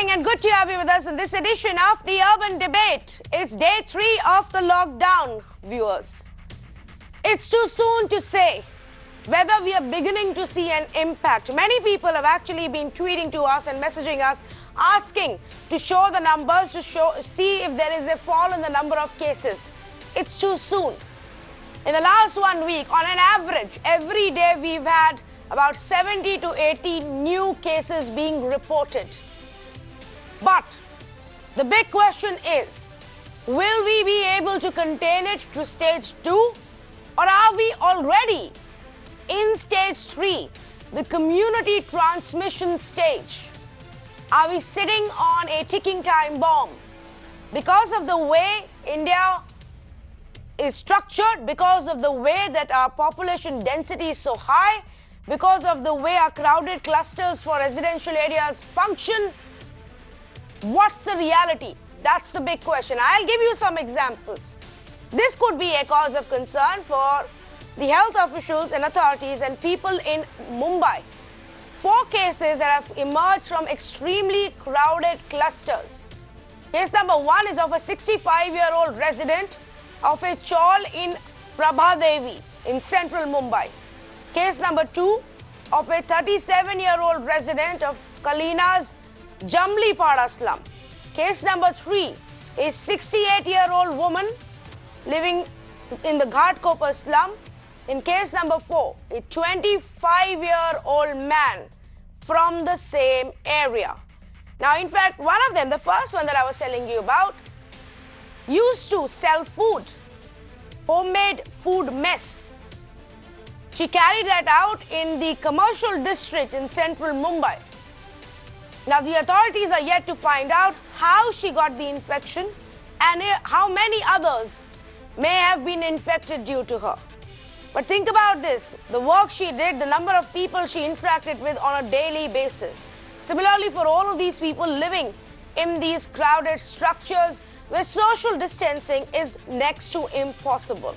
evening and good to have you with us in this edition of the Urban Debate. It's day 3 of the lockdown, viewers. It's too soon to say whether we are beginning to see an impact. Many people have actually been tweeting to us and messaging us, asking to show the numbers, to see if there is a fall in the number of cases. It's too soon. In the last 1 week, on an average, every day we've had about 70 to 80 new cases being reported. But the big question is, will we be able to contain it to stage 2? Or are we already in stage 3, the community transmission stage? Are we sitting on a ticking time bomb? Because of the way India is structured, because of the way that our population density is so high, because of the way our crowded clusters for residential areas function, what's the reality? That's the big question. I'll give you some examples. This could be a cause of concern for the health officials and authorities and people in Mumbai. 4 cases that have emerged from extremely crowded clusters. Case number 1 is of a 65-year-old resident of a chawl in Prabhadevi in central Mumbai. Case number 2 of a 37-year-old resident of Kalina's Jamlipada slum. Case number 3 is 68-year-old woman living in the Ghatkopar slum. In case number 4, a 25-year-old man from the same area. Now, in fact, one of them, the first one that I was telling you about, used to sell food, homemade food mess. She carried that out in the commercial district in central Mumbai. Now, the authorities are yet to find out how she got the infection and how many others may have been infected due to her. But think about this, the work she did, the number of people she interacted with on a daily basis. Similarly, for all of these people living in these crowded structures where social distancing is next to impossible.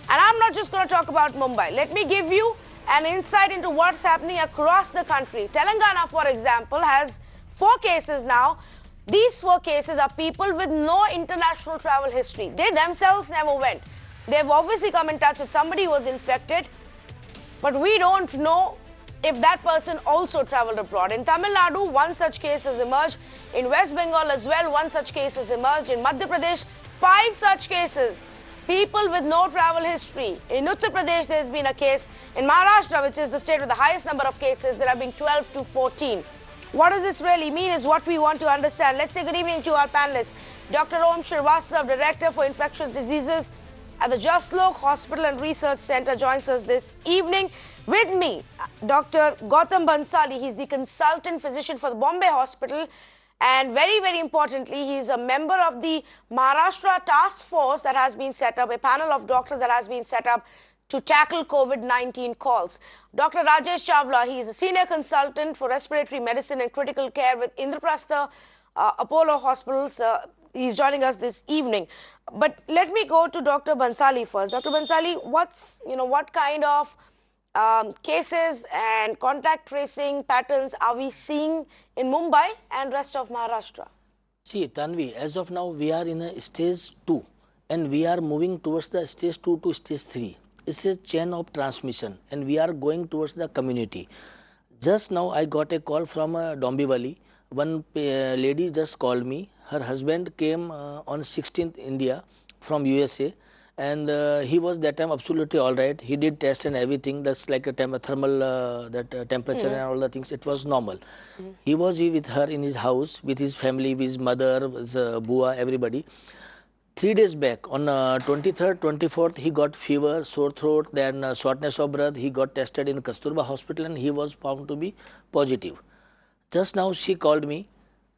And I'm not just going to talk about Mumbai. Let me give you an insight into what's happening across the country. Telangana, for example, has 4 cases now. These 4 cases are people with no international travel history. They themselves never went. They've obviously come in touch with somebody who was infected, but we don't know if that person also traveled abroad. In Tamil Nadu, 1 such case has emerged. In West Bengal as well, 1 such case has emerged. In Madhya Pradesh, 5 such cases. People with no travel history. In Uttar Pradesh, there's been a case. In Maharashtra, which is the state with the highest number of cases, there have been 12 to 14. What does this really mean is what we want to understand. Let's say good evening to our panelists. Dr. Om Shrivastava, Director for Infectious Diseases at the Jaslok Hospital and Research Center, joins us this evening. With me, Dr. Gautam Bhansali. He's the consultant physician for the Bombay Hospital. And very, very importantly, he's a member of the Maharashtra task force that has been set up, a panel of doctors that has been set up to tackle COVID-19 calls. Dr. Rajesh Chawla, he is a senior consultant for respiratory medicine and critical care with Indraprastha Apollo Hospitals. He's joining us this evening. But let me go to Dr. Bhansali first. Dr. Bhansali, what kind of cases and contact tracing patterns are we seeing in Mumbai and rest of Maharashtra? See, Tanvi, as of now, we are in a stage 2 and we are moving towards the stage 2 to stage 3. It's a chain of transmission and we are going towards the community. Just now, I got a call from Dombivali. One lady just called me. Her husband came on 16th India from USA. And he was that time absolutely all right. He did test and everything. That's like a thermal temperature and all the things. It was normal. He was with her in his house, with his family, with his mother, his bua, everybody. 3 days back, on 23rd, 24th, he got fever, sore throat, then shortness of breath. He got tested in Kasturba Hospital and he was found to be positive. Just now she called me.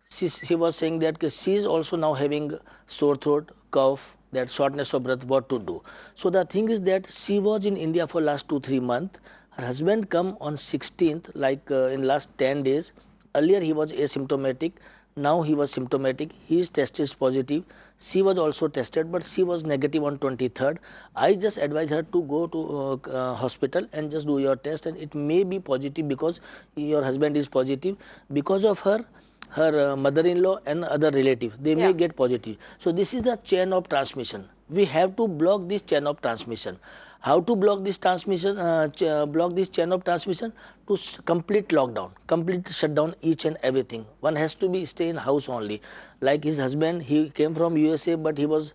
She was saying that she is also now having sore throat, cough, that shortness of breath, what to do. So the thing is that she was in India for last 2-3 months. Her husband come on 16th, like in last 10 days. Earlier he was asymptomatic. Now he was symptomatic. His test is positive. She was also tested, but she was negative on 23rd. I just advise her to go to hospital and just do your test, and it may be positive because your husband is positive. Because of her, her mother-in-law and other relatives. They may get positive. So this is the chain of transmission. We have to block this chain of transmission. How to block this transmission? Block this chain of transmission to complete lockdown, complete shutdown each and everything. One has to be stay in house only. Like his husband, he came from USA, but he was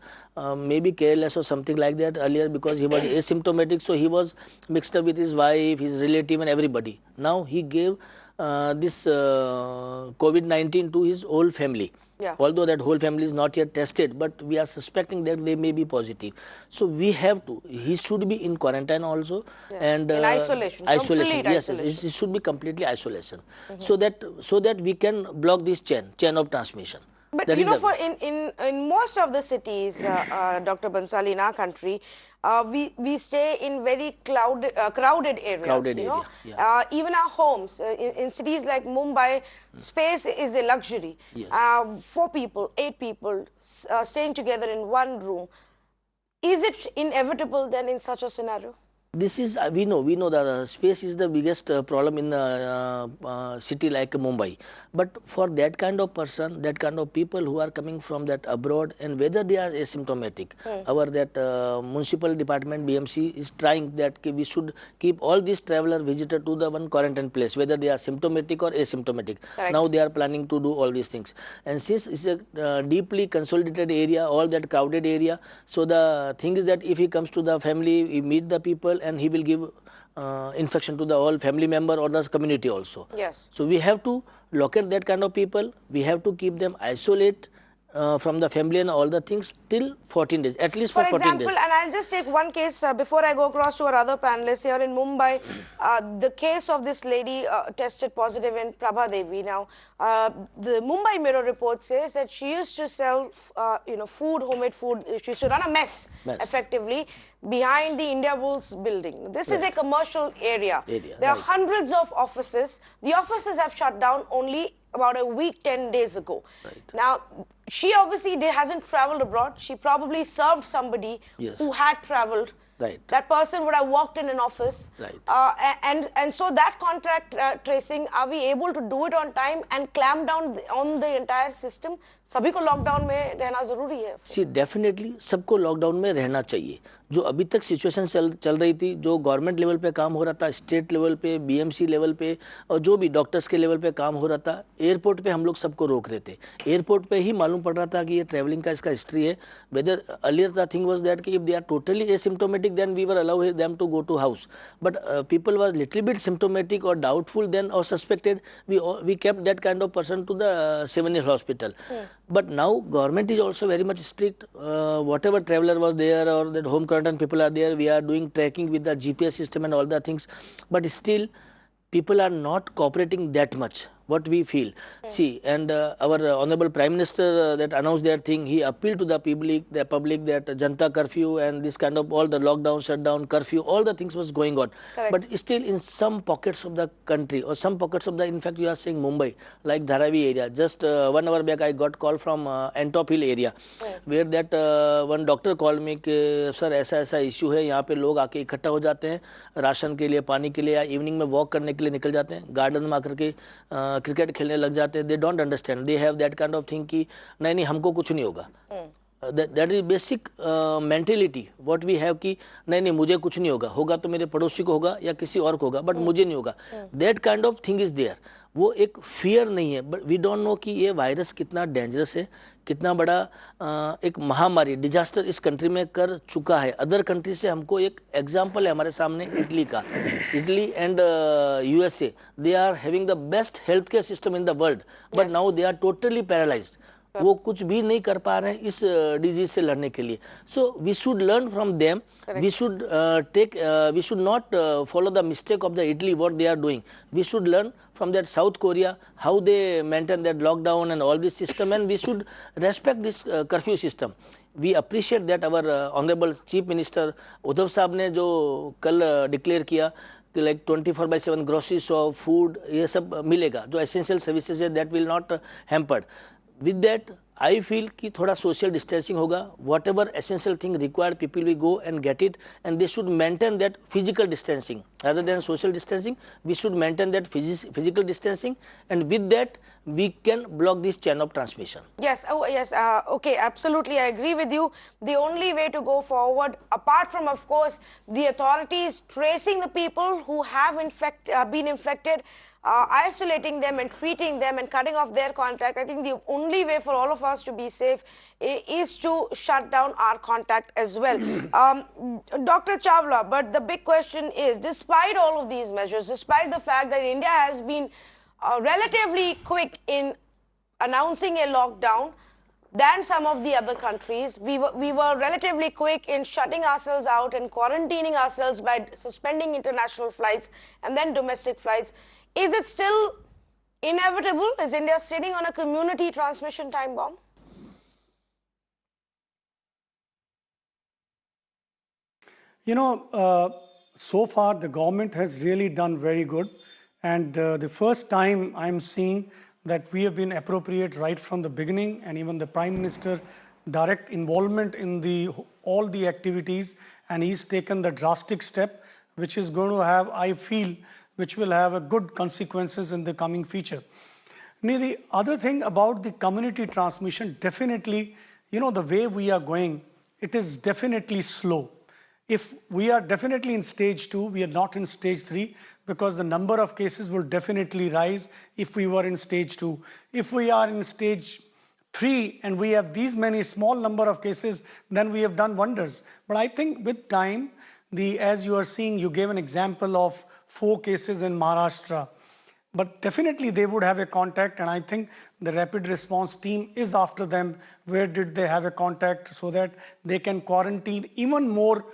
maybe careless or something like that earlier because he was asymptomatic. So he was mixed up with his wife, his relative, and everybody. Now he gave this COVID-19 to his whole family. Although that whole family is not yet tested, but we are suspecting that they may be positive. So we have to, he should be in quarantine also. And in isolation. Isolation, yes, isolation. it should be completely isolation. So that we can block this chain of transmission. But you know, for in most of the cities, Dr. Bhansali, in our country, we stay in very crowded areas. Even our homes in cities like Mumbai, space is a luxury. 4 people, 8 people staying together in one room. Is it inevitable then in such a scenario? This is, we know that space is the biggest problem in a city like Mumbai. But for that kind of person, that kind of people who are coming from that abroad, and whether they are asymptomatic, our that municipal department, BMC, is trying that we should keep all these traveler visitor to the one quarantine place, whether they are symptomatic or asymptomatic. Correct. Now they are planning to do all these things. And since it's a deeply consolidated area, all that crowded area, so the thing is that if he comes to the family, he meet the people, and he will give infection to the whole family member or the community also. Yes. So we have to locate that kind of people. We have to keep them isolate from the family and all the things till 14 days, at least for 14 days. For example, and I'll just take one case before I go across to our other panelists here in Mumbai. The case of this lady tested positive in Prabha Devi. Now, the Mumbai Mirror report says that she used to sell, food, homemade food. She used to run a mess. Effectively behind the India Bulls building. This is a commercial area. There are hundreds of offices. The offices have shut down only about a week, 10 days ago. Now, she obviously hasn't traveled abroad. She probably served somebody who had traveled. That person would have worked in an office. And so that contact tracing, are we able to do it on time and clamp down on the entire system? सभी को lockdown में रहना जरूरी है. See, definitely सबको lockdown में रहना चाहिए. जो अभी तक सिचुएशन चल रही थी, जो गवर्नमेंट लेवल पे काम हो रहा था, स्टेट लेवल पे, बीएमसी लेवल पे, और जो भी डॉक्टर्स के लेवल पे काम हो रहा था, एयरपोर्ट पे हम लोग सबको रोक रहे थे. एयरपोर्ट पे ही मालूम पड़ रहा था कि ये ट्रैवलिंग का इसका हिस्ट्री है. Whether earlier the thing was that कि if they are totally asymptomatic then we were allow them to go to house. But people was little bit symptomatic और डाउटफुल देन और suspected, we kept that kind of person to the 7-year hospital. But now government is also very much strict. Whatever traveler was there or that home quarantine people are there, we are doing tracking with the GPS system and all the things. But still, people are not cooperating that much. What we feel. See, and our Honorable Prime Minister that announced that thing, he appealed to the public that Janta curfew and this kind of all the lockdown, shutdown, curfew, all the things was going on. Correct. But still in some pockets of the country or some pockets of the, in fact you are saying Mumbai, like Dharavi area, just 1 hour back I got call from Antop Hill area, where that one doctor called me कि sir ऐसा issue है, यहाँ पे लोग आके इकट्ठा हो जाते हैं राशन के लिए, पानी के लिए, या इवनिंग में वॉक करने के लिए निकल जाते हैं, गार्डन में आकर के क्रिकेट खेलने लग जाते हैं. They don't understand, they have that kind of thing कि नहीं हमको कुछ नहीं होगा. That is basic mentality what we have कि नहीं मुझे कुछ नहीं होगा, होगा तो मेरे पड़ोसी को होगा या किसी और को होगा, बट मुझे नहीं होगा. That kind of thing is there. वो एक फियर नहीं है. बट वी डोंट नो कि ये वायरस कितना डेंजरस है, कितना बड़ा एक महामारी डिजास्टर इस कंट्री में कर चुका है. अदर कंट्री से हमको एक एग्जांपल है हमारे सामने इटली का. Italy and USA, they are having the best health care system in the world, but now they are totally paralysed. वो कुछ भी नहीं कर पा रहे हैं इस डिजीज से लड़ने के लिए. So we should learn from them. We should we should not follow the mistake of the Italy what they are doing. We should learn from that South Korea how they maintain that lockdown and all this system, and we should respect this curfew system. We appreciate that our honorable Chief Minister Uddhav साहब ने जो कल declare किया कि like 24/7 grocery shop, food ये सब मिलेगा, जो essential services है that will not hampered. With that, I feel कि थोड़ा social distancing होगा, whatever essential thing required people will go and get it, and they should maintain that physical distancing rather than social distancing. We should maintain that physical distancing, and with that we can block this chain of transmission. Yes, oh yes, okay, absolutely, I agree with you. The only way to go forward, apart from, of course, the authorities tracing the people who have been infected, isolating them and treating them and cutting off their contact, I think the only way for all of us to be safe is to shut down our contact as well. Dr. Chawla, but the big question is, despite all of these measures, despite the fact that India has been relatively quick in announcing a lockdown than some of the other countries, we were relatively quick in shutting ourselves out and quarantining ourselves by suspending international flights and then domestic flights. Is it still inevitable? Is India sitting on a community transmission time bomb? You know, so far the government has really done very good, and the first time I'm seeing that we have been appropriate right from the beginning, and even the Prime Minister direct involvement in all the activities, and he's taken the drastic step which is going to have, I feel, which will have a good consequences in the coming future. Now, the other thing about the community transmission, definitely, you know, the way we are going, it is definitely slow. If we are definitely in stage 2, we are not in stage 3, because the number of cases will definitely rise if we were in stage 2. If we are in stage 3 and we have these many small number of cases, then we have done wonders. But I think with time, as you are seeing, you gave an example of 4 cases in Maharashtra. But definitely they would have a contact, and I think the rapid response team is after them. Where did they have a contact, so that they can quarantine even more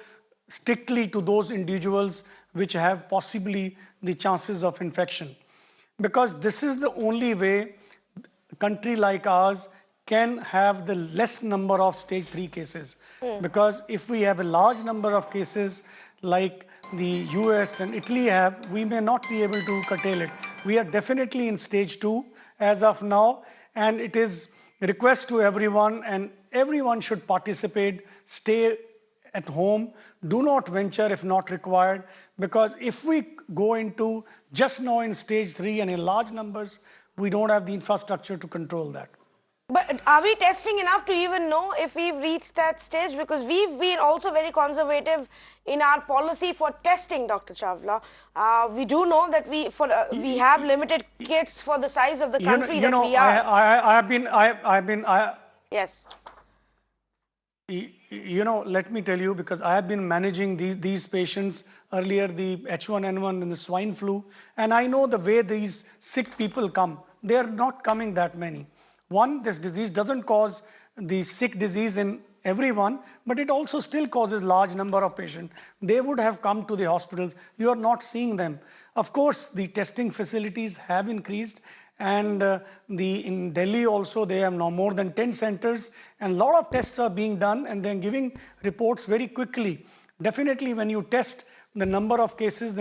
strictly to those individuals which have possibly the chances of infection. Because this is the only way a country like ours can have the less number of stage 3 cases. Because if we have a large number of cases like the US and Italy have, we may not be able to curtail it. We are definitely in stage 2 as of now, and it is a request to everyone, and everyone should participate, stay at home, do not venture if not required, because if we go into just now in stage 3 and in large numbers, we don't have the infrastructure to control that. But are we testing enough to even know if we've reached that stage? Because we've been also very conservative in our policy for testing, Dr. Chawla. We do know that we have limited kits for the size of the country that we are. Yes. You know, let me tell you, because I have been managing these patients earlier, the H1N1 and the swine flu, and I know the way these sick people come. They are not coming that many. One, this disease doesn't cause the sick disease in everyone, but it also still causes large number of patients. They would have come to the hospitals. You are not seeing them. Of course, the testing facilities have increased, and in Delhi also they have now more than 10 centers, and a lot of tests are being done, and they're giving reports very quickly. Definitely when you test the number of cases,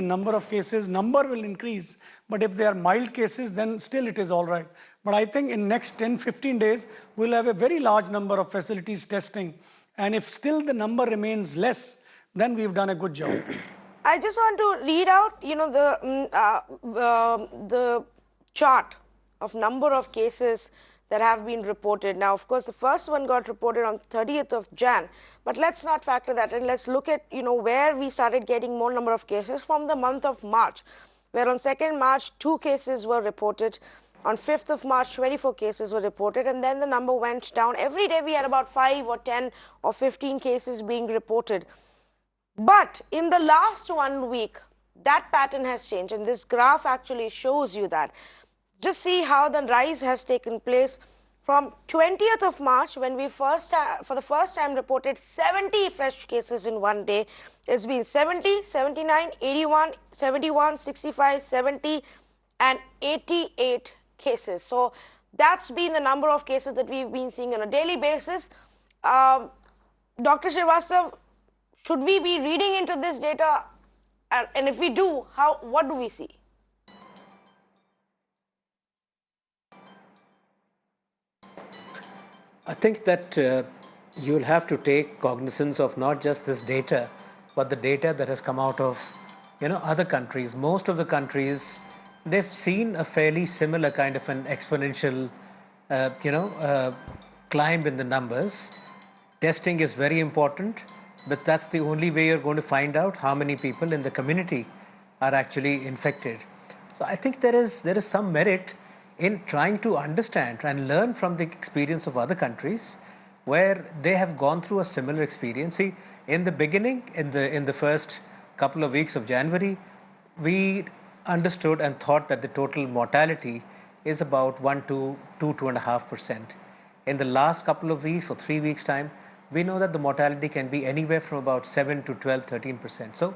number will increase. But if they are mild cases, then still it is all right. But I think in next 10-15 days, we'll have a very large number of facilities testing. And if still the number remains less, then we've done a good job. I just want to read out, you know, the chart of number of cases that have been reported. Now, of course, the first one got reported on 30th of Jan, but let's not factor that in. Let's look at, you know, where we started getting more number of cases from the month of March, where on 2nd March, 2 cases were reported. On 5th of March, 24 cases were reported, and then the number went down. Every day we had about 5 or 10 or 15 cases being reported. But in the last 1 week, that pattern has changed, and this graph actually shows you that. Just see how the rise has taken place from 20th of March, when we for the first time reported 70 fresh cases in one day. It's been 70, 79, 81, 71, 65, 70, and 88 cases. So that's been the number of cases that we've been seeing on a daily basis. Dr. Srivastav, should we be reading into this data? And if we do, what do we see? I think that you'll have to take cognizance of not just this data, but the data that has come out of, other countries. Most of the countries, they've seen a fairly similar kind of an exponential, uh, you know, uh, climb in the numbers. Testing is very important, but that's the only way you're going to find out how many people in the community are actually infected. So I think there is some merit in trying to understand and learn from the experience of other countries where they have gone through a similar experience. See, in the beginning, in the first couple of weeks of January, we understood and thought that the total mortality is about 2.5%. In the last couple of weeks or 3 weeks time, we know that the mortality can be anywhere from about 7 to 12, 13%. So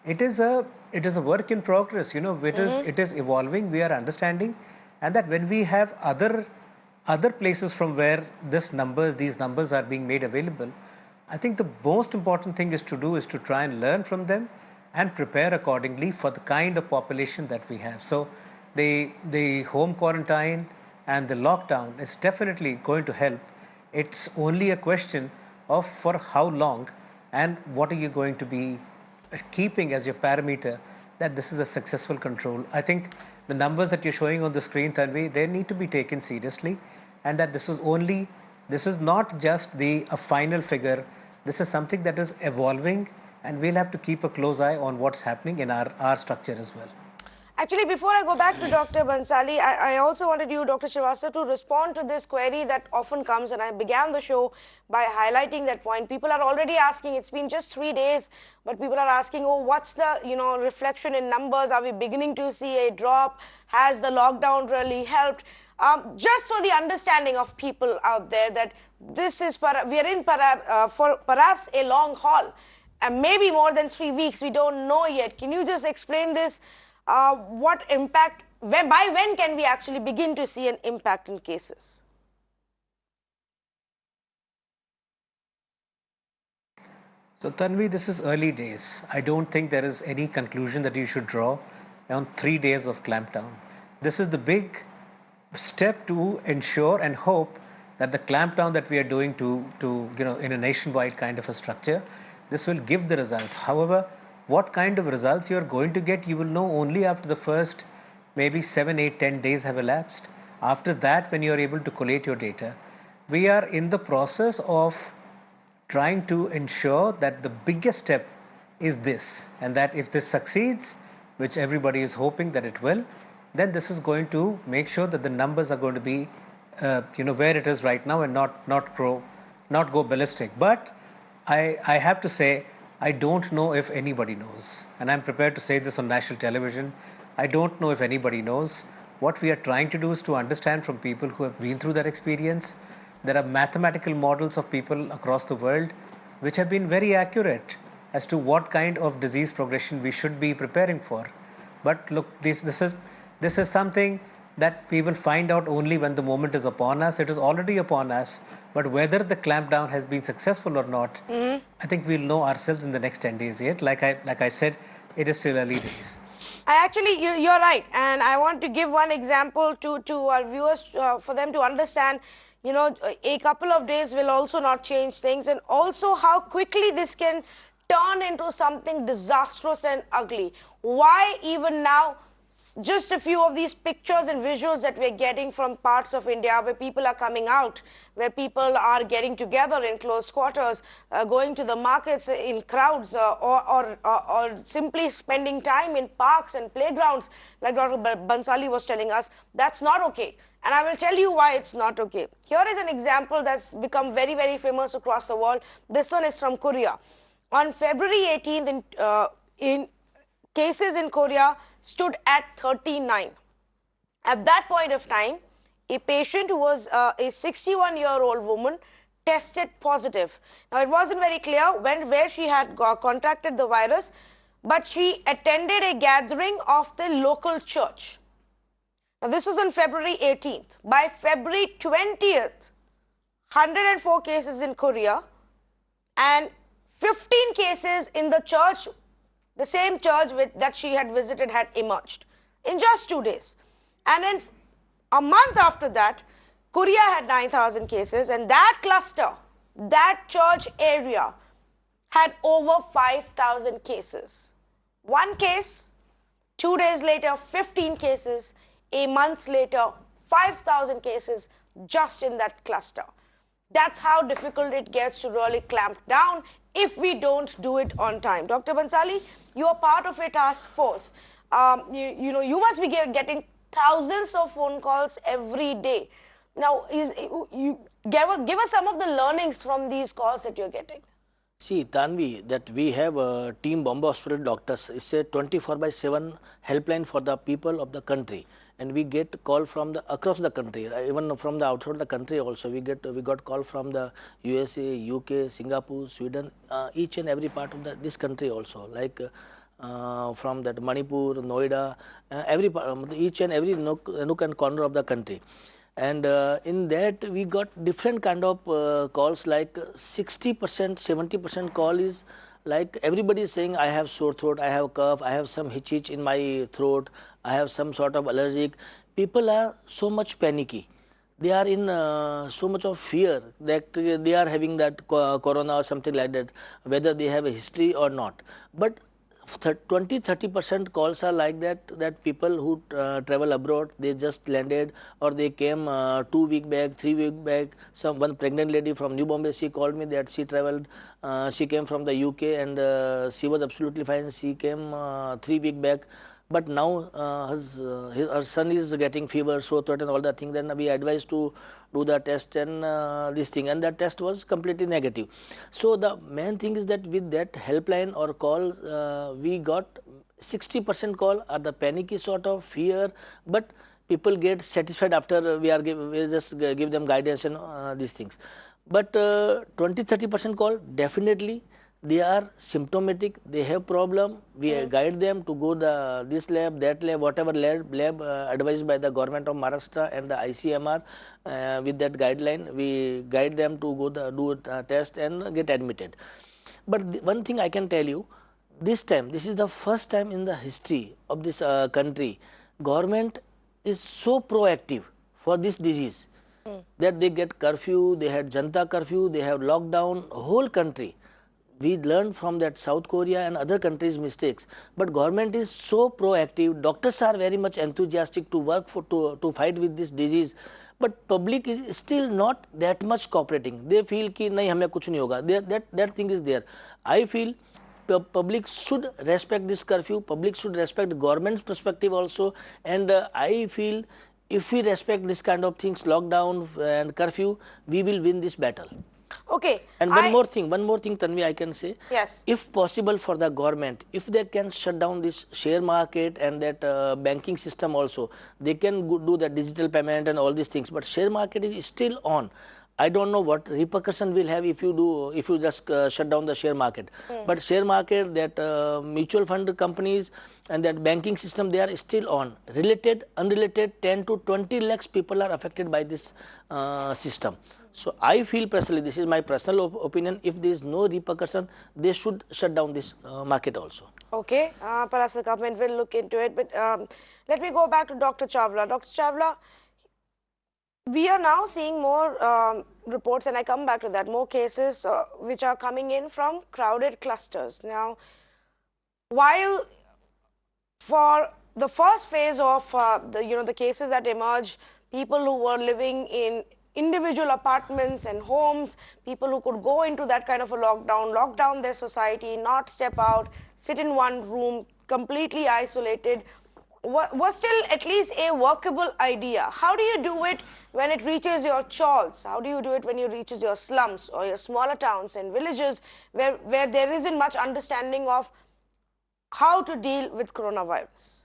it is a work in progress. It is evolving. We are understanding, and that when we have other places from where these numbers are being made available, I think the most important thing is to try and learn from them and prepare accordingly for the kind of population that we have. So the home quarantine and the lockdown is definitely going to help. It's only a question of for how long and what are you going to be keeping as your parameter that this is a successful control. I think the numbers that you're showing on the screen, Tanvi, they need to be taken seriously, and that this is not just a final figure. This is something that is evolving, and we'll have to keep a close eye on what's happening in our structure as well. Actually, before I go back to Dr. Bhansali, I also wanted you, Dr. Srivastava, to respond to this query that often comes, and I began the show by highlighting that point. People are already asking, it's been just 3 days, but people are asking, oh, what's the, reflection in numbers? Are we beginning to see a drop? Has the lockdown really helped? Just so the understanding of people out there that this is, we are in for perhaps a long haul, and maybe more than 3 weeks, we don't know yet. Can you just explain this? What impact, by when can we actually begin to see an impact in cases? So Tanvi, this is early days. I don't think there is any conclusion that you should draw on 3 days of clampdown. This is the big step to ensure and hope that the clampdown that we are doing in a nationwide kind of a structure, this will give the results. However, what kind of results you are going to get, you will know only after the first maybe 7, 8, 10 days have elapsed. After that, when you are able to collate your data, we are in the process of trying to ensure that the biggest step is this, and that if this succeeds, which everybody is hoping that it will, then this is going to make sure that the numbers are going to be where it is right now and not go ballistic. But I have to say, I don't know if anybody knows, and I'm prepared to say this on national television. I don't know if anybody knows. What we are trying to do is to understand from people who have been through that experience. There are mathematical models of people across the world which have been very accurate as to what kind of disease progression we should be preparing for. But look, this is something that we will find out only when the moment is upon us. It is already upon us, but whether the clampdown has been successful or not, I think we'll know ourselves in the next 10 days yet. Like I said, it is still early days. You're right, and I want to give one example to our viewers for them to understand. A couple of days will also not change things, and also how quickly this can turn into something disastrous and ugly. Why even now? Just a few of these pictures and visuals that we're getting from parts of India where people are coming out, where people are getting together in close quarters, going to the markets in crowds, or simply spending time in parks and playgrounds, like Dr. Bhansali was telling us. That's not okay. And I will tell you why it's not okay. Here is an example that's become very, very famous across the world. This one is from Korea. On February 18th, in cases in Korea stood at 39. At that point of time, a patient who was a 61-year-old woman tested positive. Now, it wasn't very clear where she had contracted the virus, but she attended a gathering of the local church. Now, this was on February 18th. By February 20th, 104 cases in Korea and 15 cases in the church. The same church that she had visited had emerged in just 2 days. And then a month after that, Korea had 9,000 cases, and that cluster, that church area, had over 5,000 cases. One case, 2 days later, 15 cases, a month later, 5,000 cases just in that cluster. That's how difficult it gets to really clamp down if we don't do it on time. Dr. Bhansali, you are part of a task force. You must be getting thousands of phone calls every day. Now, give us some of the learnings from these calls that you're getting. See, Tanvi, that we have a team Bombay Hospital doctors. It's a 24/7 helpline for the people of the country, and we get call from across the country, even from the outside the country also. We got call from the USA, UK, Singapore, Sweden, each and every part of this country also, like from that Manipur, Noida, every part, each and every nook and corner of the country. And in that we got different kind of calls, like 60%, 70% call is like everybody is saying, I have sore throat, I have cough, I have some hitch in my throat, I have some sort of allergic. People are so much panicky. They are in so much of fear that they are having that corona or something like that, whether they have a history or not. But 20-30% calls are like that people who travel abroad, they just landed or they came 2 weeks back, 3 weeks back. One pregnant lady from New Bombay, she called me that she traveled, she came from the UK and she was absolutely fine. She came 3 weeks back, but now her son is getting fever, sore throat and all that thing. Then we advised to do the test and this thing, and that test was completely negative. So the main thing is that with that helpline or call, we got 60% call are the panicky sort of fear, but people get satisfied after we just give them guidance and these things. But 20-30% call, definitely they are symptomatic, they have problem, we guide them to go this lab, that lab, whatever lab advised by the government of Maharashtra and the ICMR. With that guideline, we guide them to go do a test and get admitted. But one thing I can tell you, this is the first time in the history of this country, government is so proactive for this disease that they get curfew, they had Janta curfew, they have lockdown, whole country. We learned from that South Korea and other countries' mistakes, but government is so proactive. Doctors are very much enthusiastic to work to fight with this disease, but public is still not that much cooperating. They feel कि नहीं हमें कुछ नहीं होगा. That thing is there. I feel public should respect this curfew. Public should respect government's perspective also, and I feel if we respect this kind of things, lockdown and curfew, we will win this battle. Okay. And one more thing, Tanvi, I can say. Yes. If possible for the government, if they can shut down this share market and that banking system also, they can do the digital payment and all these things. But share market is still on. I don't know what repercussion will have if you just shut down the share market. But share market, that mutual fund companies and that banking system, they are still on. Related, unrelated, 10 to 20 lakhs people are affected by this system. So I feel personally, this is my personal opinion, if there is no repercussion, they should shut down this market also. Okay, perhaps the government will look into it, but let me go back to Dr. Chawla. Dr. Chawla, we are now seeing more reports, and I come back to that, more cases which are coming in from crowded clusters. Now, while for the first phase of the cases that emerged, people who were living in individual apartments and homes, people who could go into that kind of a lock down their society, not step out, sit in one room, completely isolated, was still at least a workable idea. How do you do it when it reaches your chawls? How do you do it when it reaches your slums or your smaller towns and villages where there isn't much understanding of how to deal with coronavirus?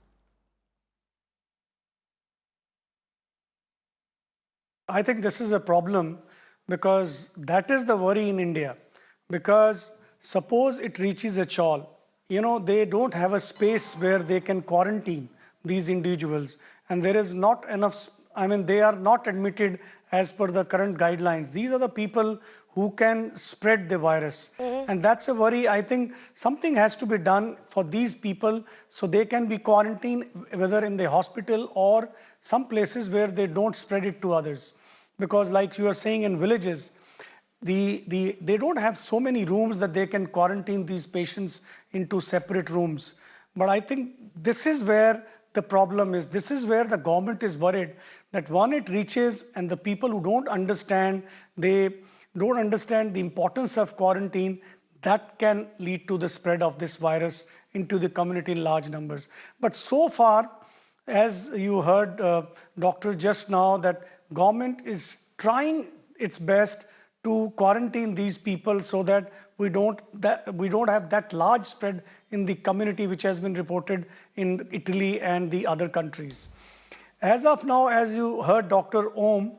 I think this is a problem because that is the worry in India. Because suppose it reaches a chawl, they don't have a space where they can quarantine these individuals, and there is not enough, they are not admitted as per the current guidelines. These are the people who can spread the virus. And that's a worry. I think something has to be done for these people so they can be quarantined, whether in the hospital or some places where they don't spread it to others. because like you are saying in villages, they don't have so many rooms that they can quarantine these patients into separate rooms. But I think this is where the problem is. This is where the government is worried that one, it reaches, and the people who don't understand, they don't understand the importance of quarantine, that can lead to the spread of this virus into the community in large numbers. But so far, as you heard doctor just now, that government is trying its best to quarantine these people so that we don't have that large spread in the community, which has been reported in Italy and the other countries. As of now, as you heard Dr. Om,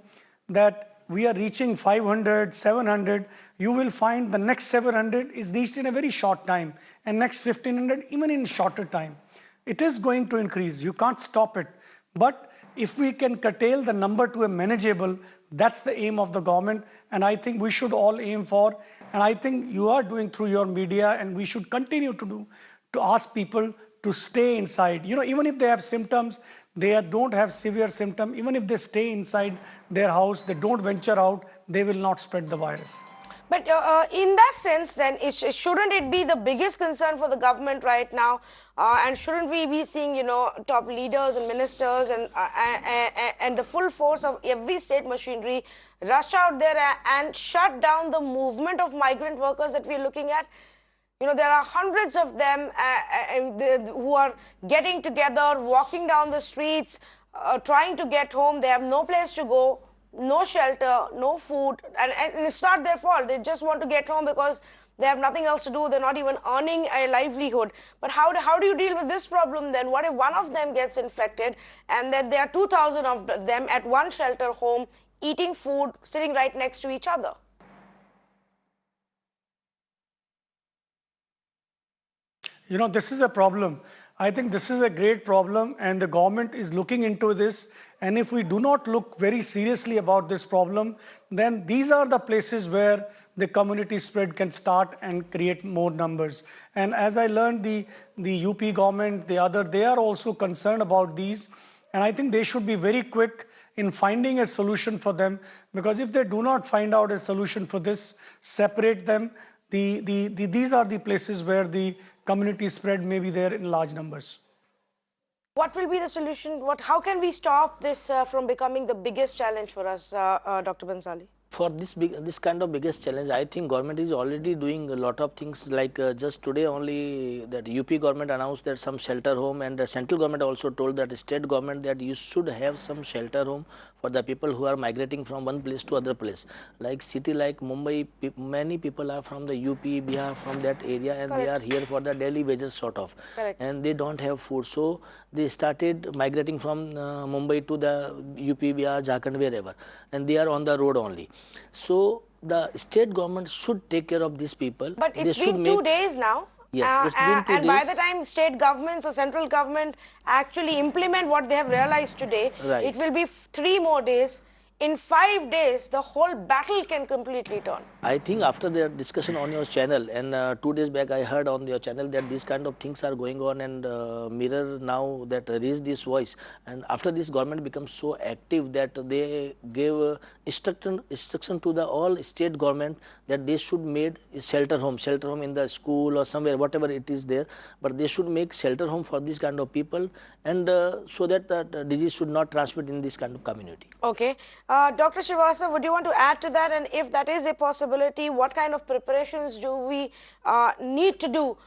that we are reaching 500, 700, you will find the next 700 is reached in a very short time, and next 1500 even in shorter time. It is going to increase. You can't stop it. But if we can curtail the number to a manageable, that's the aim of the government, and I think we should all aim for, and I think you are doing through your media, and we should continue to do, to ask people to stay inside. You know, even if they have symptoms, they don't have severe symptoms, even if they stay inside their house, they don't venture out, they will not spread the virus. But in that sense, then, shouldn't it be the biggest concern for the government right now? And shouldn't we be seeing, you know, top leaders and ministers and the full force of every state machinery rush out there and shut down the movement of migrant workers that we're looking at? You know, there are hundreds of them who are getting together, walking down the streets, trying to get home. They have no place to go, no shelter, no food, and it's not their fault. They just want to get home because they have nothing else to do. They're not even earning a livelihood. But how do you deal with this problem then? What if one of them gets infected and then there are 2,000 of them at one shelter home eating food, sitting right next to each other? You know, this is a problem. I think this is a great problem, and the government is looking into this. And if we do not look very seriously about this problem, then these are the places where the community spread can start and create more numbers. And as I learned, the UP government, they are also concerned about these. And I think they should be very quick in finding a solution for them, because if they do not find out a solution for this, separate them, these are the places where the community spread may be there in large numbers. What will be the solution? How can we stop this from becoming the biggest challenge for us, Dr. Bhansali? For this kind of biggest challenge, I think government is already doing a lot of things. Like just today only, that UP government announced that some shelter home, and the central government also told that state government that you should have some shelter home for the people who are migrating from one place to other place. Like city like Mumbai, many people are from the UP, Bihar, from that area, and Correct. they are here for the daily wages sort of. Correct. And they don't have food, so they started migrating from Mumbai to the UP, Bihar, Jharkhand, wherever, and they are on the road only. So the state government should take care of these people. But it's been 2 days now. Yes, it's been 2 and days. by the time state governments or central government actually implement what they have realized today, Right. it will be 3 more days. In 5 days, the whole battle can completely turn. I think after the discussion on your channel, and 2 days back I heard on your channel that these kind of things are going on, and Mirror now that raised this voice, and after this government becomes so active that they gave instruction to the all state government that they should make shelter home in the school or somewhere, whatever it is there, but they should make shelter home for these kind of people, and so that the disease should not transmit in this kind of community. Okay. Dr. Srivastava, would you want to add to that? And if that is a possibility, what kind of preparations do we need to do,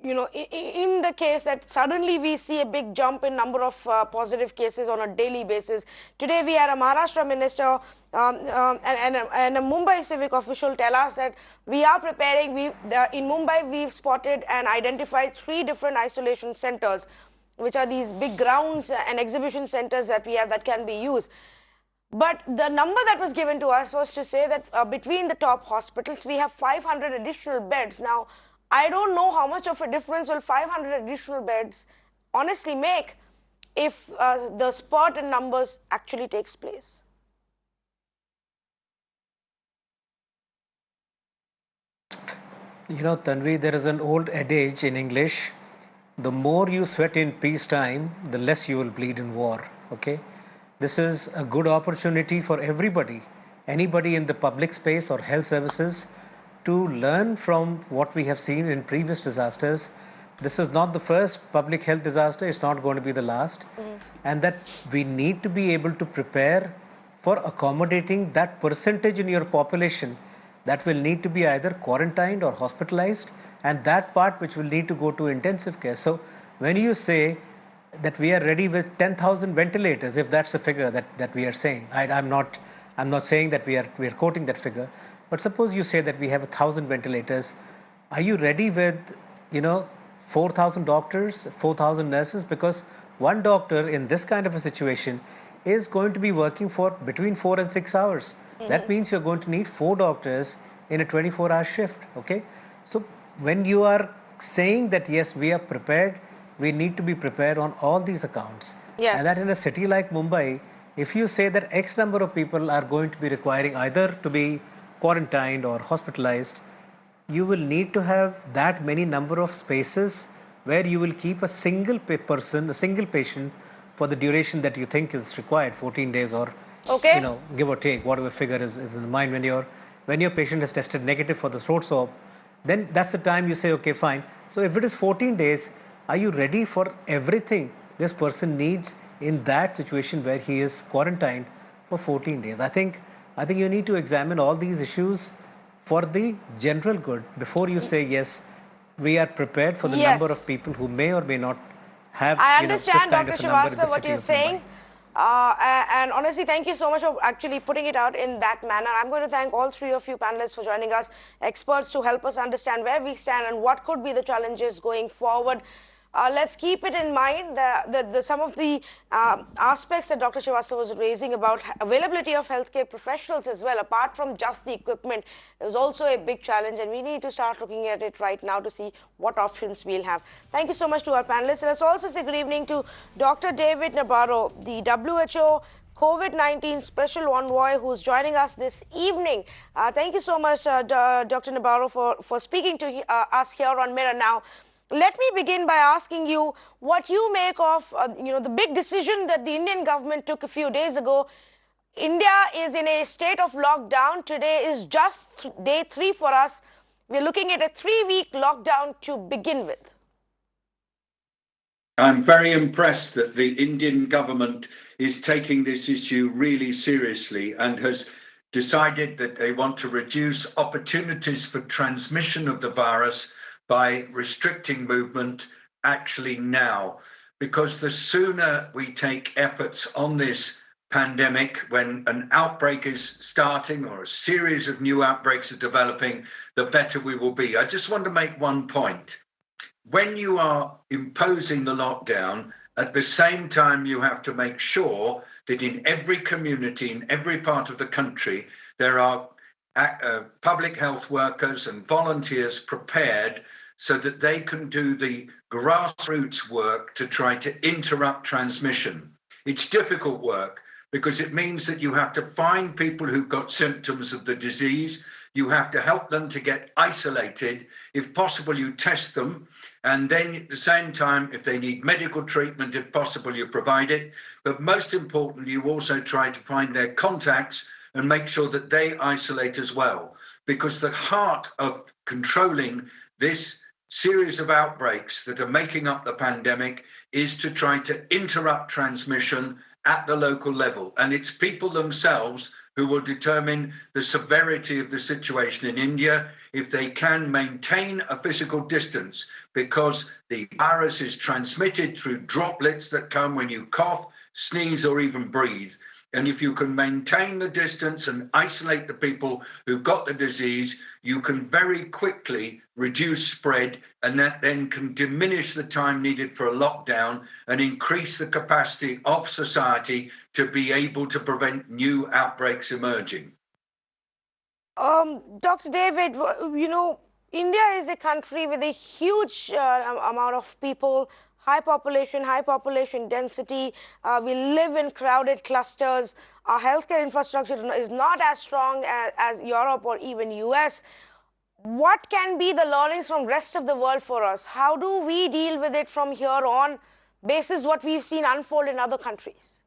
you know, in the case that suddenly we see a big jump in number of positive cases on a daily basis? Today we had a Maharashtra minister and a Mumbai civic official tell us that we are preparing. In Mumbai, we've spotted and identified 3 different isolation centers, which are these big grounds and exhibition centers that we have that can be used. But the number that was given to us was to say that between the top hospitals, we have 500 additional beds. Now, I don't know how much of a difference will 500 additional beds honestly make if the spurt in numbers actually takes place. You know, Tanvi, there is an old adage in English: the more you sweat in peacetime, the less you will bleed in war. Okay, this is a good opportunity for everybody, anybody in the public space or health services, to learn from what we have seen in previous disasters. This is not the first public health disaster, it's not going to be the last, and that we need to be able to prepare for accommodating that percentage in your population that will need to be either quarantined or hospitalized, and that part which will need to go to intensive care. So when you say that we are ready with 10,000 ventilators, if that's the figure that we are saying, I'm not saying that we are quoting that figure, but suppose you say that we have 1,000 ventilators, are you ready with 4,000 doctors, 4,000 nurses? Because one doctor in this kind of a situation is going to be working for between 4 and 6 hours. That means you're going to need 4 doctors in a 24-hour shift. Okay, so when you are saying that yes, we are prepared, we need to be prepared on all these accounts. Yes. And that in a city like Mumbai, if you say that X number of people are going to be requiring either to be quarantined or hospitalized, you will need to have that many number of spaces where you will keep a single person, a single patient, for the duration that you think is required, 14 days or, Okay. give or take, whatever figure is in the mind. When your patient is tested negative for the throat swab, then that's the time you say, okay, fine. So if it is 14 days, are you ready for everything this person needs in that situation where he is quarantined for 14 days? I think you need to examine all these issues for the general good before you say, yes, we are prepared for the number of people who may or may not have, I this understand, kind Dr. of a number in the Srivastava, what city you're of Mumbai. saying. And honestly, thank you so much for actually putting it out in that manner. I'm going to thank all 3 of you panelists for joining us, experts to help us understand where we stand and what could be the challenges going forward. Let's keep it in mind some of the aspects that Dr. Srivastava was raising about availability of healthcare professionals as well. Apart from just the equipment, there's also a big challenge, and we need to start looking at it right now to see what options we'll have. Thank you so much to our panelists. Let's also say good evening to Dr. David Nabarro, the WHO COVID-19 Special Envoy, who's joining us this evening. Thank you so much, Dr. Nabarro, for speaking to us here on Mirror Now. Let me begin by asking you what you make of the big decision that the Indian government took a few days ago. India is in a state of lockdown. Today is just day 3 for us. We're looking at a 3-week lockdown to begin with. I'm very impressed that the Indian government is taking this issue really seriously and has decided that they want to reduce opportunities for transmission of the virus by restricting movement actually now. Because the sooner we take efforts on this pandemic, when an outbreak is starting or a series of new outbreaks are developing, the better we will be. I just want to make one point. When you are imposing the lockdown, at the same time you have to make sure that in every community, in every part of the country, there are public health workers and volunteers prepared so that they can do the grassroots work to try to interrupt transmission. It's difficult work because it means that you have to find people who've got symptoms of the disease. You have to help them to get isolated. If possible, you test them. And then at the same time, if they need medical treatment, if possible, you provide it. But most importantly, you also try to find their contacts and make sure that they isolate as well. Because the heart of controlling this series of outbreaks that are making up the pandemic is to try to interrupt transmission at the local level. And it's people themselves who will determine the severity of the situation in India if they can maintain a physical distance, because the virus is transmitted through droplets that come when you cough, sneeze, or even breathe. And if you can maintain the distance and isolate the people who've got the disease, you can very quickly reduce spread, and that then can diminish the time needed for a lockdown and increase the capacity of society to be able to prevent new outbreaks emerging. Dr. David, India is a country with a huge amount of people, high population density. We live in crowded clusters. Our healthcare infrastructure is not as strong as Europe or even US. What can be the learnings from rest of the world for us? How do we deal with it from here on, basis what we've seen unfold in other countries?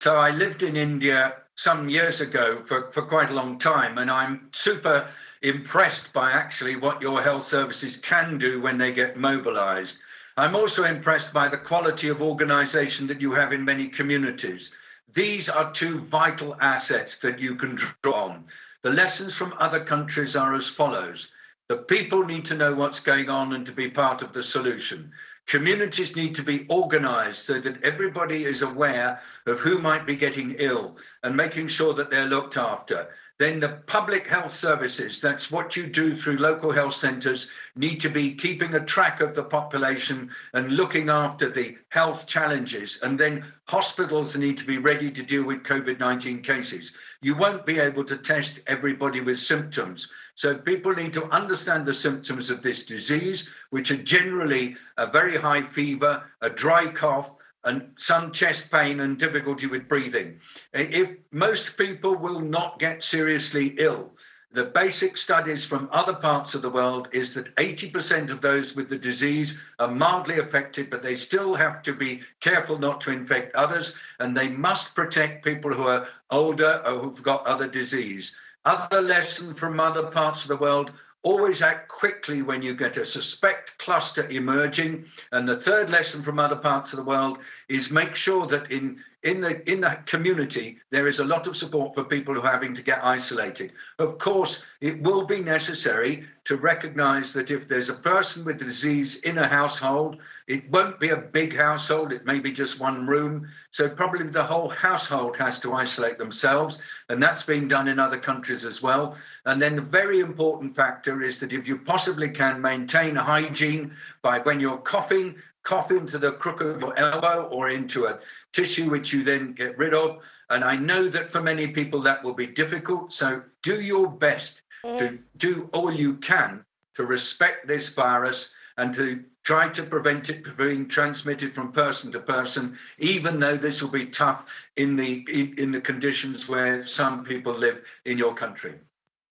So I lived in India some years ago for quite a long time, and I'm super impressed by actually what your health services can do when they get mobilized. I'm also impressed by the quality of organization that you have in many communities. These are two vital assets that you can draw on. The lessons from other countries are as follows. The people need to know what's going on and to be part of the solution. Communities need to be organized so that everybody is aware of who might be getting ill and making sure that they're looked after. Then the public health services, that's what you do through local health centers, need to be keeping a track of the population and looking after the health challenges. And then hospitals need to be ready to deal with COVID-19 cases. You won't be able to test everybody with symptoms. So people need to understand the symptoms of this disease, which are generally a very high fever, a dry cough, and some chest pain and difficulty with breathing. If most people will not get seriously ill, the basic studies from other parts of the world is that 80% of those with the disease are mildly affected, but they still have to be careful not to infect others, and they must protect people who are older or who've got other disease. Other lesson from other parts of the world, always act quickly when you get a suspect cluster emerging. And the third lesson from other parts of the world is make sure that in the community, there is a lot of support for people who are having to get isolated. Of course, it will be necessary to recognize that if there's a person with the disease in a household, it won't be a big household, it may be just one room. So probably the whole household has to isolate themselves, and that's being done in other countries as well. And then the very important factor is that if you possibly can, maintain hygiene by when you're coughing, cough into the crook of your elbow or into a tissue which you then get rid of. And I know that for many people that will be difficult. So do your best to do all you can to respect this virus and to try to prevent it from being transmitted from person to person, even though this will be tough in the conditions where some people live in your country.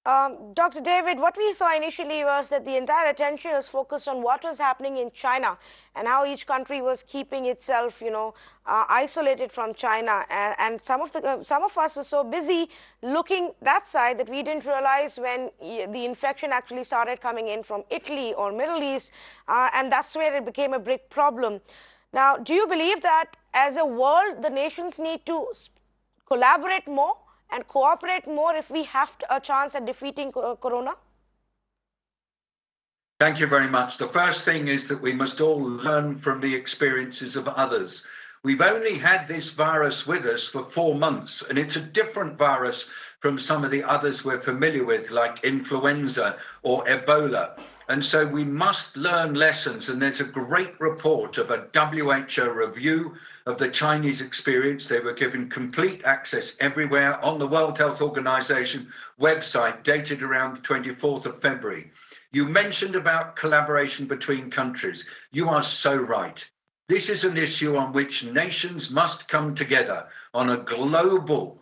Dr. David, what we saw initially was that the entire attention was focused on what was happening in China and how each country was keeping itself, isolated from China. And some of us were so busy looking that side that we didn't realize when the infection actually started coming in from Italy or Middle East, and that's where it became a big problem. Now, do you believe that as a world, the nations need to collaborate more and cooperate more if we have a chance at defeating corona? Thank you very much. The first thing is that we must all learn from the experiences of others. We've only had this virus with us for 4 months, and it's a different virus from some of the others we're familiar with, like influenza or Ebola. And so we must learn lessons, and there's a great report of a WHO review of the Chinese experience. They were given complete access everywhere on the World Health Organization website, dated around the 24th of February. You mentioned about collaboration between countries. You are so right. This is an issue on which nations must come together on a global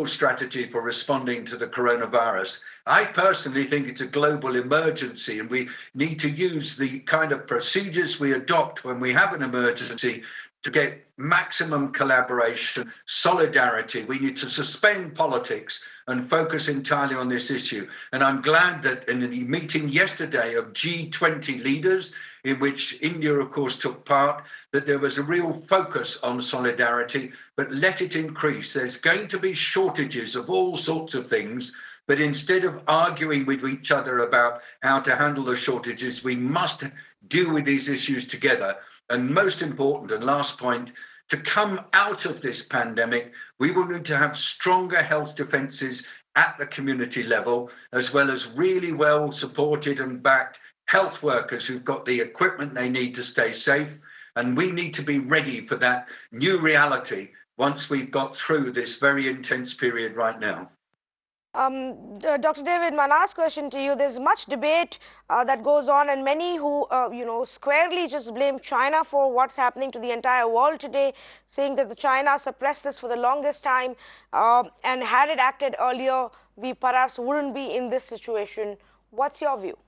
strategy for responding to the coronavirus. I personally think it's a global emergency, and we need to use the kind of procedures we adopt when we have an emergency to get maximum collaboration, solidarity. We need to suspend politics and focus entirely on this issue. And I'm glad that in the meeting yesterday of G20 leaders, in which India, of course, took part, that there was a real focus on solidarity, but let it increase. There's going to be shortages of all sorts of things, but instead of arguing with each other about how to handle the shortages, we must deal with these issues together. And most important, and last point, to come out of this pandemic, we will need to have stronger health defenses at the community level, as well as really well supported and backed health workers who've got the equipment they need to stay safe. And we need to be ready for that new reality once we've got through this very intense period right now. Dr. David, my last question to you, there's much debate that goes on, and many who, squarely just blame China for what's happening to the entire world today, saying that the China suppressed this for the longest time, and had it acted earlier, we perhaps wouldn't be in this situation. What's your view?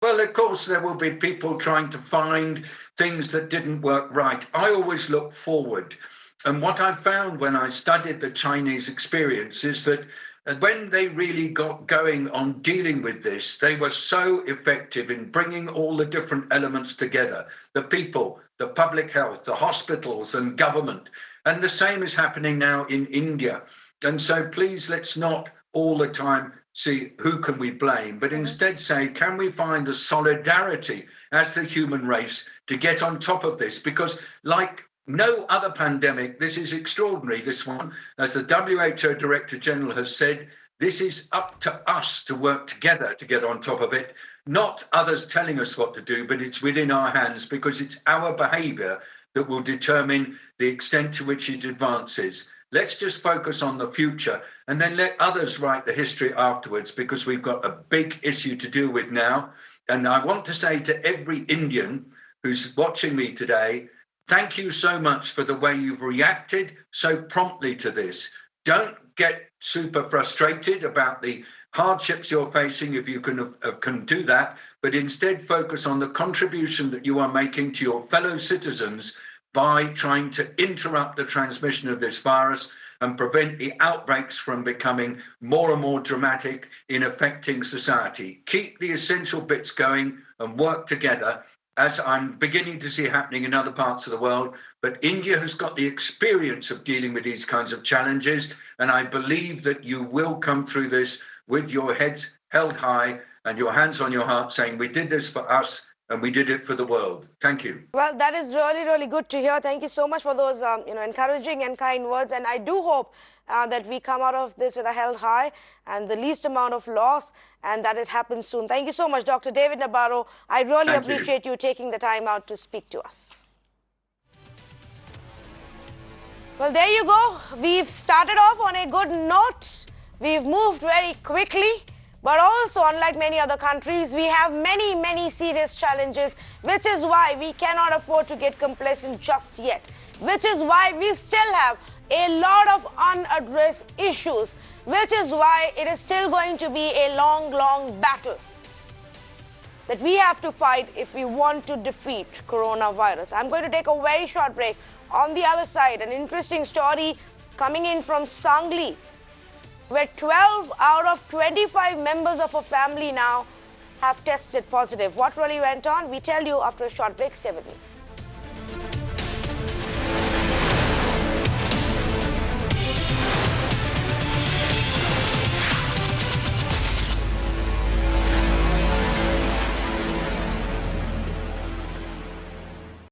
Well, of course, there will be people trying to find things that didn't work right. I always look forward. And what I found when I studied the Chinese experience is that when they really got going on dealing with this, they were so effective in bringing all the different elements together, the people, the public health, the hospitals and government. And the same is happening now in India. And so please, let's not all the time see who can we blame, but instead say, can we find the solidarity as the human race to get on top of this? Because like no other pandemic, this is extraordinary, this one. As the WHO Director General has said, this is up to us to work together to get on top of it, not others telling us what to do, but it's within our hands because it's our behavior that will determine the extent to which it advances. Let's just focus on the future and then let others write the history afterwards because we've got a big issue to deal with now. And I want to say to every Indian who's watching me today, thank you so much for the way you've reacted so promptly to this. Don't get super frustrated about the hardships you're facing if you can do that, but instead focus on the contribution that you are making to your fellow citizens by trying to interrupt the transmission of this virus and prevent the outbreaks from becoming more and more dramatic in affecting society. Keep the essential bits going and work together, as I'm beginning to see happening in other parts of the world. But India has got the experience of dealing with these kinds of challenges, and I believe that you will come through this with your heads held high and your hands on your heart saying, we did this for us and we did it for the world. Thank you. Well, that is really, really good to hear. Thank you so much for those encouraging and kind words. And I do hope that we come out of this with a held high and the least amount of loss, and that it happens soon. Thank you so much, Dr. David Nabarro. I really appreciate you taking the time out to speak to us. Well, there you go. We've started off on a good note. We've moved very quickly. But also, unlike many other countries, we have many, many serious challenges, which is why we cannot afford to get complacent just yet, which is why we still have a lot of unaddressed issues, which is why it is still going to be a long, long battle that we have to fight if we want to defeat coronavirus. I'm going to take a very short break. On the other side, an interesting story coming in from Sangli, where 12 out of 25 members of a family now have tested positive. What really went on? We tell you after a short break. Stay with me.